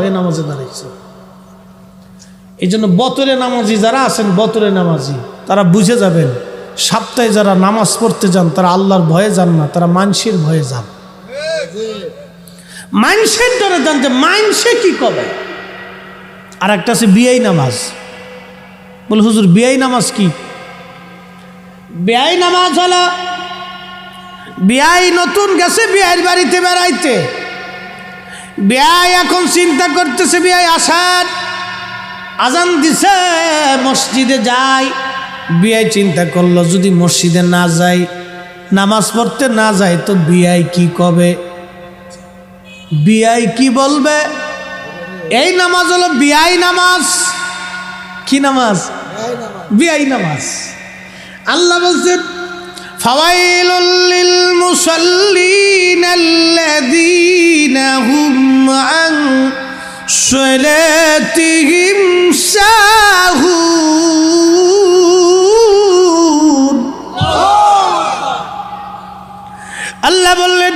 হয়ে নামাজে দাঁড়াইছে। এই জন্য বতরে নামাজি যারা আছেন, বতরে নামাজি তারা বুঝে যাবেন, সপ্তাহে যারা নামাজ পড়তে যান তারা আল্লাহর ভয়ে যান না, তারা মানুষের ভয়ে যান। মানুষের ডরে যান যে মানুষে কি কবে। আর একটা আছে বিয়াই নামাজ। বলে হুজুর বিয়াই নামাজ কি? বিয়াই নামাজ হলো বিয়াই নতুন গেছে বিয়াইয়ের বাড়িতে বেড়াইতে, বিয়াই এখন চিন্তা করতেছে বিয়াই আসার আজান দিছে মসজিদে যাই। বিয়াই চিন্তা করলো যদি মসজিদে না যাই, নামাজ পড়তে না যায় তো বিয়াই কি কবে, বিয়াই কি বলবে। এই নামাজ হলো বিয়াই নামাজ। কি নামাজ? বিয়াই নামাজ। আল্লাহ বলছেন ফাওয়াইলুল লিল মুসাল্লিন আল্লাযীনা হুম আন সালাতিহিম সাহুন। আল্লাহ বললেন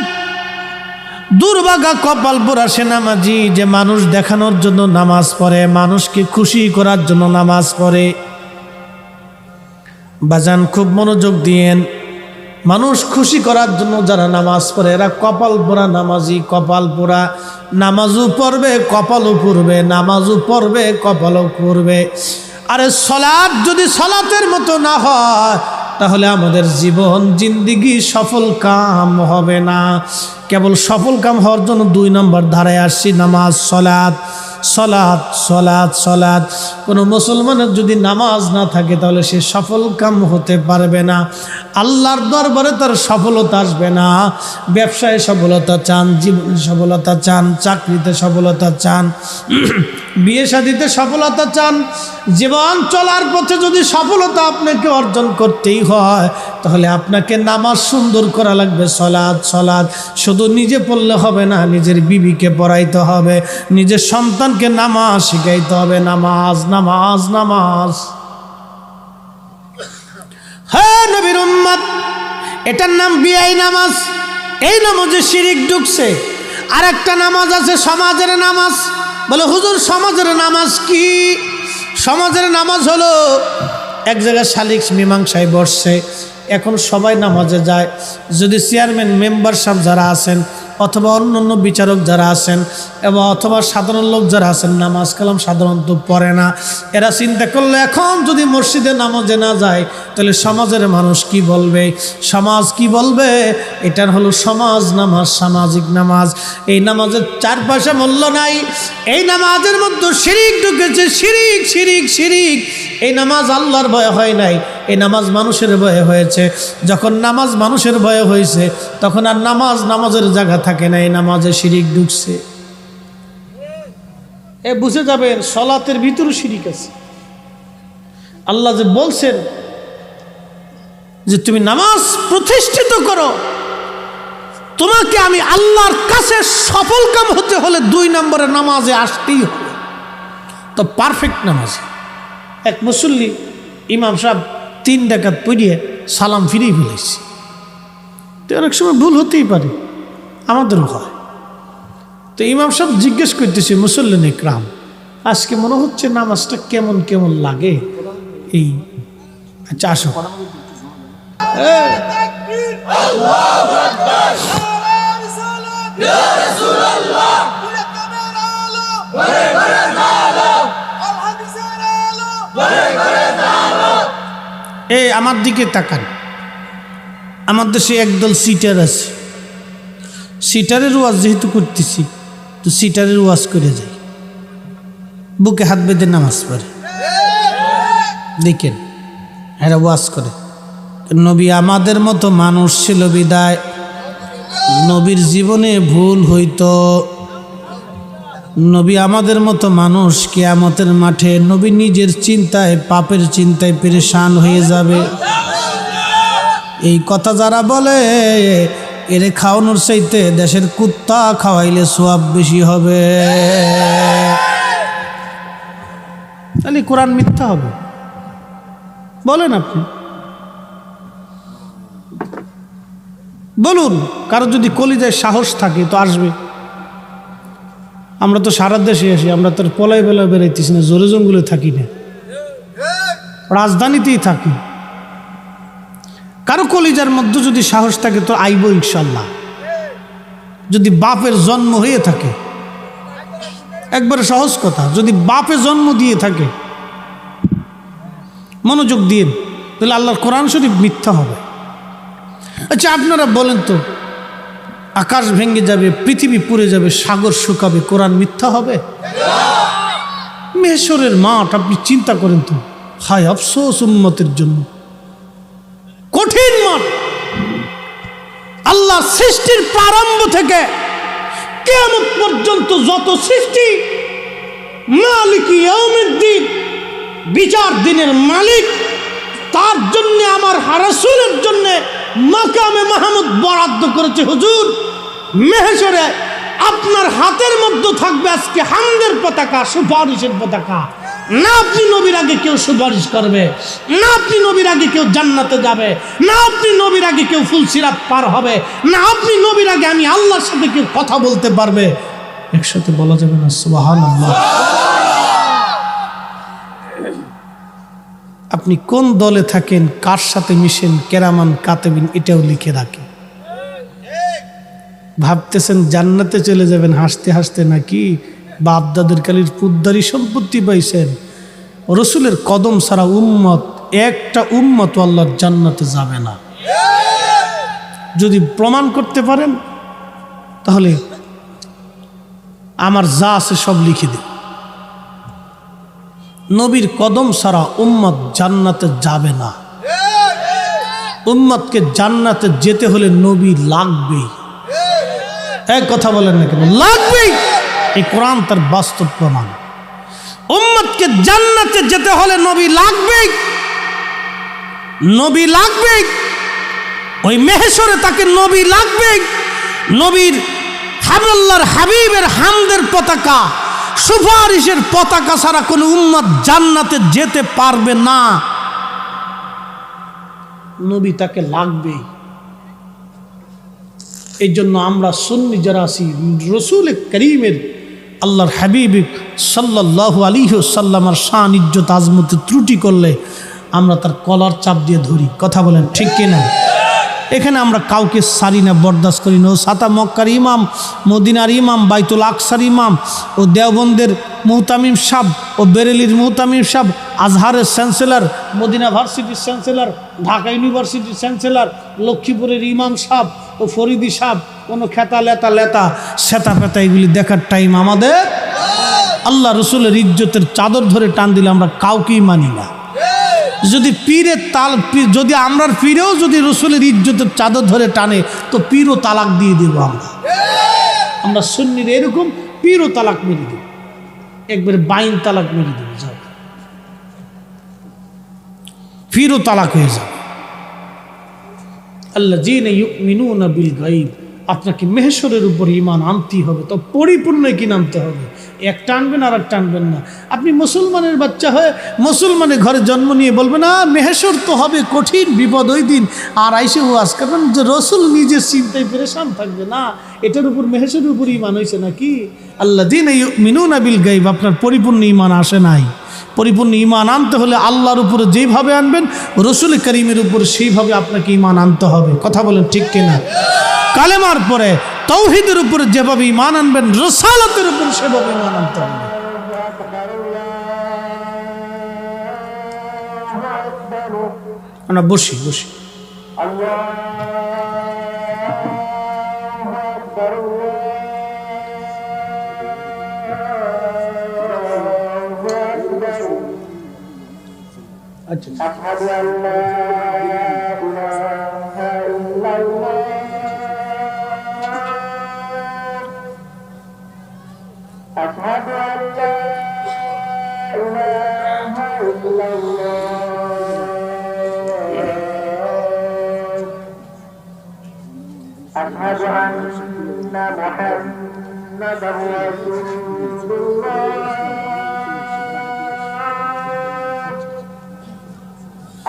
দুর্ভাগা কপাল পোড়া সে নামাজি যে মানুষ দেখানোর জন্য নামাজ পড়ে, মানুষকে খুশি করার জন্য নামাজ পড়ে। বাজান খুব মনোযোগ দিয়েন, মানুষ খুশি করার জন্য যারা নামাজ পড়ে এরা কপাল পোড়া নামাজি। কপাল পোড়া নামাজও পড়বে কপালও পড়বে, নামাজও পড়বে কপালও পড়বে। আরে সলাৎ যদি সলাতের মতো না হয় তাহলে আমাদের জীবন জিন্দিগি সফল কাম হবে না। কেবল সফল কাম হওয়ার জন্য 2 নম্বর ধারায় আসছি, নামাজ সলাৎ সলাৎ সলাৎ সলাৎ। কোনো মুসলমানের যদি নামাজ না থাকে তাহলে সে সফল কাম হতে পারবে না, আল্লাহর দরবারে তার সফলতা আসবে না। ব্যবসায় সফলতা চান, জীবনে সফলতা চান, চাকরিতে সফলতা চান, বিয়ে শাদীতে সফলতা চান, জীবন চলার পথে যদি সফলতা আপনাকে অর্জন করতেই হয় তাহলে আপনাকে নামাজ সুন্দর করা লাগবে। সলাৎ সলাৎ শুধু নিজে পড়লে হবে না, নিজের বিবিকে পড়াইতে হবে, নিজের সন্তানকে নামাজ শিখাইতে হবে। নামাজ নামাজ নামাজ। হ্যাঁ নবীর উম্মত, এটার নাম বিয়াই নামাজ। এই নামাজে শিরিক ঢুকছে। আর একটা নামাজ আছে সমাজের নামাজ। বলে হুজুর সমাজের নামাজ কি? সমাজের নামাজ হলো এক জায়গায় শালিক মীমাংসায় বসছে, এখন সবাই নামাজে যায়। যদি চেয়ারম্যান মেম্বার সাহেব যারা আছেন অথবা অন্য বিচারক যারা আছেন এবং অথবা সাধারণ লোক যারা আছেন নামাজ কালাম সাধারণত পড়ে না, এরা চিন্তা করলে এখন যদি মসজিদে নামাজে না যায় তাহলে সমাজের মানুষ কি বলবে, সমাজ কি বলবে। এটার হলো সমাজ নামাজ, সামাজিক নামাজ। এই নামাজের 4 পয়সা মূল্য নাই। এই নামাজের মধ্যে শিরিক ঢুকেছে, শিরিক শিরিক শিরিক। এই নামাজ আল্লাহর ভয়ে হয় নাই, এই নামাজ মানুষের ভয়ে হয়েছে। যখন নামাজ মানুষের ভয়ে হয়েছে তখন আর নামাজের জায়গা থাকে না, এই নামাজে শিরিক ঢুকছে। এ বুঝে যাবেন সলাতের ভিতরে শিরিক আছে। আল্লাহ যে বলছেন যে তুমি নামাজ প্রতিষ্ঠিত করো, তোমাকে আমি আল্লাহর কাছে সফল কাম হতে হলে 2 নম্বরে নামাজে আসতেই হবে। তো পারফেক্ট নামাজ। এক মুসল্লি ইমাম সাহেব 3 রাকাত পড়িয়ে সালাম ফিরিয়ে ফেলেছি। তো অনেক সময় ভুল হতেই পারে, আমাদেরও হয়। তো ইমাম সাহেব জিজ্ঞেস করতেছি মুসল্লিন ইকরাম, আজকে মনে হচ্ছে নামাজটা কেমন কেমন লাগে। এই আচ্ছা আসো। এই আমার দিকে তাকান। আমার দেশে একদল সিটার আছে, সিটারের ওয়াজ যেহেতু করতেছি তো সিটারের ওয়াজ করে যাই। বুকে হাত বেঁধে নামাজ পড়ে, দেখেন এরা ওয়াজ করে। নবী আমাদের মতো মানুষ ছিল বিদায় নবীর জীবনে ভুল হইতো। নবী আমাদের মতো মানুষ, কিয়ামতের মাঠে নবী নিজের চিন্তায় পাপের চিন্তায় পেরেশান হয়ে যাবে। এই কথা যারা বলে এরে খাওয়ানোর চাইতে দেশের কুত্তা খাওয়াইলে সওয়াব বেশি হবে। তাহলে কোরআন মিথ্যা হবে বলেন আপনি? বলুন, কারো যদি কলিজায় সাহস থাকে তো আসবে। আমরা তো সারা দেশে আসি, আমরা তো পলায় বেলা বেড়াইতেছি না, জোরে জঙ্গলে থাকি না, রাজধানীতেই থাকি। কারো কলিজার মধ্যে যদি সাহস থাকে তো আইব ইনশাল্লাহ। যদি বাপের জন্ম হয়ে থাকে, একবারে সহজ কথা, যদি বাপে জন্ম দিয়ে থাকে, মনোযোগ দিয়ে, তাহলে আল্লাহর কোরআন শরীফ মিথ্যা হবে। আচ্ছা আপনারা বলেন তো, আকাশ ভেঙে যাবে, পৃথিবী পুড়ে যাবে, সাগর শুকাবে, কোরআন মিথ্যা হবে? মেহেশরের মাঠ আপনি চিন্তা করেন তো, হায় আফসোস উম্মতের জন্য, কঠিন মাঠ। আল্লাহ সৃষ্টির প্রারম্ভ থেকে কিয়ামত পর্যন্ত যত সৃষ্টি, মালিক ইয়াউমিদ্দিন, বিচার দিনের মালিক, তার জন্য আমার রাসূলের জন্য মাকামে মাহমুদ বরাদ্দ করেছে। হুজুর, মেহেশরে আপনার হাতের মধ্যে থাকবে আজকে হামদের পতাকা, সুপারিশের পতাকা। না আপনি নবীর আগে কেউ সুপারিশ করবে, না আপনি নবীর আগে কেউ জান্নাতে যাবে, না আপনি নবীর আগে কেউ ফুলসিরাত পার হবে, না আপনি নবীর আগে আমি আল্লাহর সাথে কেউ কথা বলতে পারবে। একসাথে বলা যাবে না সুবহানাল্লাহ? আপনি কোন দলে থাকেন, কার সাথে মিশেন, কেরামান কাতেবিন এটাও লিখে রাখে। ভাবতেছেন জান্নাতে চলে যাবেন হাসতে হাসতে, নাকি বাপ দাদের কালির পুদ্দারি সম্পত্তি পাইছেন? রসুলের কদম ছাড়া উম্মত, একটা উম্মত আল্লাহর জান্নাতে যাবে না। যদি প্রমাণ করতে পারেন তাহলে আমার যা আছে সব লিখে দিন। নবীর কদম ছাড়া উম্মত জান্নাতে যাবে না। উম্মতকে জান্নাতে যেতে হলে নবী লাগবেই। এক কথা বলেন না কেন? লাগবেই। এই কোরআন তার বাস্তব প্রমাণ। উম্মতকে জান্নাতে যেতে হলে নবী লাগবেই, নবী লাগবেই। ওই মেহেশরে তাকে নবী লাগবেই। নবীর হাবিবুল্লাহর হাবিবের হামদের পতাকা, সুপারিশের পতাকা ছাড়া কোনো উম্মত জান্নাতে যেতে পারবে না। নবী তাকে লাগবেই। এই জন্য আমরা সুন্নি যারা আছি, রসুল করিমের আল্লাহর হাবিব সাল্লাল্লাহু আলাইহি ওয়াসাল্লামের শান ইজ্জত আজমতে ত্রুটি করলে আমরা তার কলার চাপ দিয়ে ধরি। কথা বলেন ঠিক কিনা? এখানে আমরা কাউকে সারি না, বরদাস্ত করি না। ও সাতা মক্কার ইমাম, মদিনার ইমাম, বাইতুল আকসার ইমাম, ও দেওবন্দের মুহতামিম সাহেব, ও বেরেলির মুহতামিম সাহেব, আজহারের চ্যান্সেলর, মদিনা ভার্সিটির চ্যান্সেলর, ঢাকা ইউনিভার্সিটির চ্যান্সেলর, লক্ষ্মীপুরের ইমাম সাহেব, ও ফরিদি সাহেব, কোনো খেতা লেতা লেতা সেতা পেতা এগুলি দেখার টাইম আমাদের? আল্লাহ রসুলের ইজ্জতের চাদর ধরে টান দিলে আমরা কাউকেই মানি না। যদি পীরের যদি আমরা পীরেও যদি রসুলের ইজ্জতের চাদর ধরে টানে তো পীরও তালাক দিয়ে দেব। আমরা সুন্নির এরকম পীরও তালাক মেরে দেব, একবারে বাইন তালাক মেরে দেব, যাও পীরও তালাক হয়ে যাবে। আল্লাযীনা ইউমিনুনা বিল গায়ব, আপনাকে মেহেশরের উপর ঈমান আনতেই হবে। তো পরিপূর্ণ কি নামতে হবে, এক টানবেন আর এক টানবেন না। আপনি মুসলমানের বাচ্চা হয়ে মুসলমানের ঘরে জন্ম নিয়ে বলবেন না মেহেশর তো হবে কঠিন বিপদ ওই দিন, আর আইসে ওয়াজ করবেন যে রসুল নিজের চিন্তায় পেরেশান থাকবে না। এটার উপর মেহেশরের উপর ঈমান হয়েছে নাকি? আল্লাযীনা ইউমিনুনা বিল গায়ব, আপনার পরিপূর্ণ ঈমান আসে নাই। পরিপূর্ণ ঈমান আনতে হলে আল্লাহর উপরে যেইভাবে আনবেন রসুল করিমের উপর সেইভাবে আপনাকে ঈমান আনতে হবে। কথা বলেন ঠিক কিনা? কালেমার পরে তাওহীদের উপরে যেভাবে ঈমান আনবেন রিসালাতের উপর সেভাবে ঈমান আনতে হবে। আমরা বসি আচ্ছা। আশহাদু আল্লা ইলাহা ইল্লাল্লাহ, আশহাদু আল্লা ইলাহা ইল্লাল্লাহ, আশহাদু আন্না মুহাম্মাদার রাসূলুল্লাহ,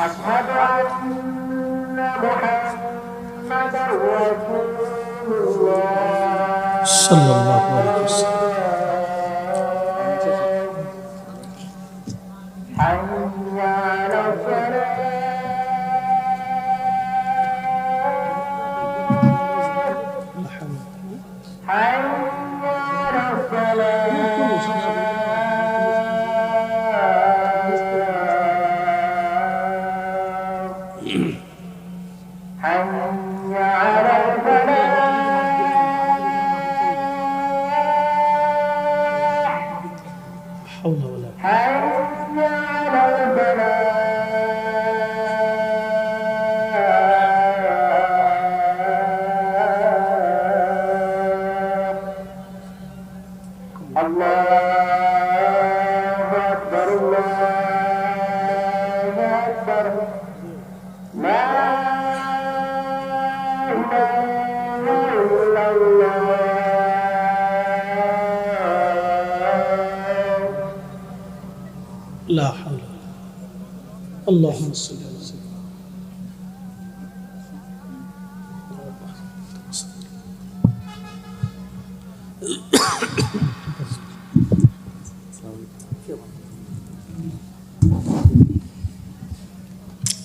أشهد أن محمدا رسول الله صلى الله عليه وسلم. হাওলা ওয়ালা لا حول اللهم صل على سيدنا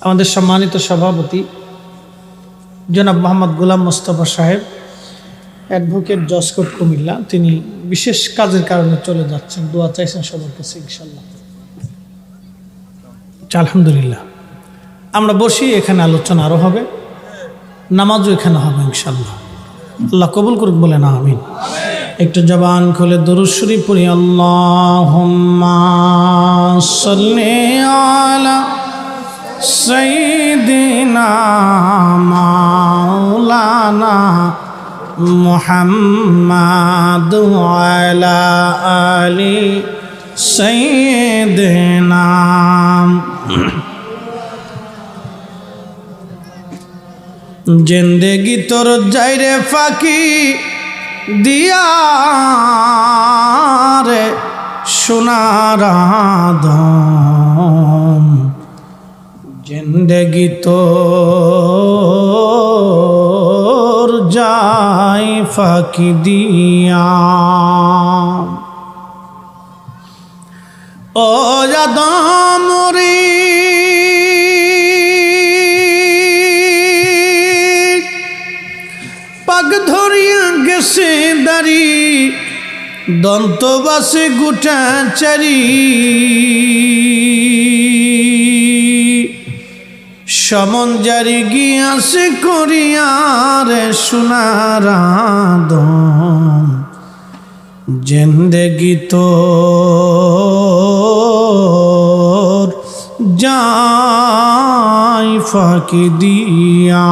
আমাদের সম্মানিত সভাপতি জনাব মোহাম্মদ গোলাম মোস্তফা সাহেব অ্যাডভোকেট জজকোর্ট কুমিল্লা, তিনি বিশেষ কাজের কারণে চলে যাচ্ছেন, দোয়া চাইছেন সবার কাছে ইনশাআল্লাহ। আলহামদুলিল্লাহ, আমরা বসি, এখানে আলোচনা আরও হবে, নামাজও এখানে হবে ইনশাআল্লাহ। আল্লাহ কবুল করুক, বলে না আমিন। একটু জবান খুলে দরুদ শরীফ পড়ি। আল্লাহুম্মা সাল্লি আলা সাইয়্যিদিনা মাওলানা মুহাম্মাদ ওয়া আলা আলি সাইয়্যিদিনা। জিন্দেগি তোর যাইরে ফাঁকি দিয়া রে সোনার আদম, জিন্দেগি তোর যাই ফাঁকি দিয়া। ও আদম রে পাগ ধরিয়া গেছে দাড়ি, দন্তবাসে গোটা চারি, সমন জারি গিয়াছে করিয়ারে সোনার আদম, জিন্দেগি তোর যাই ফাঁকি দিয়া।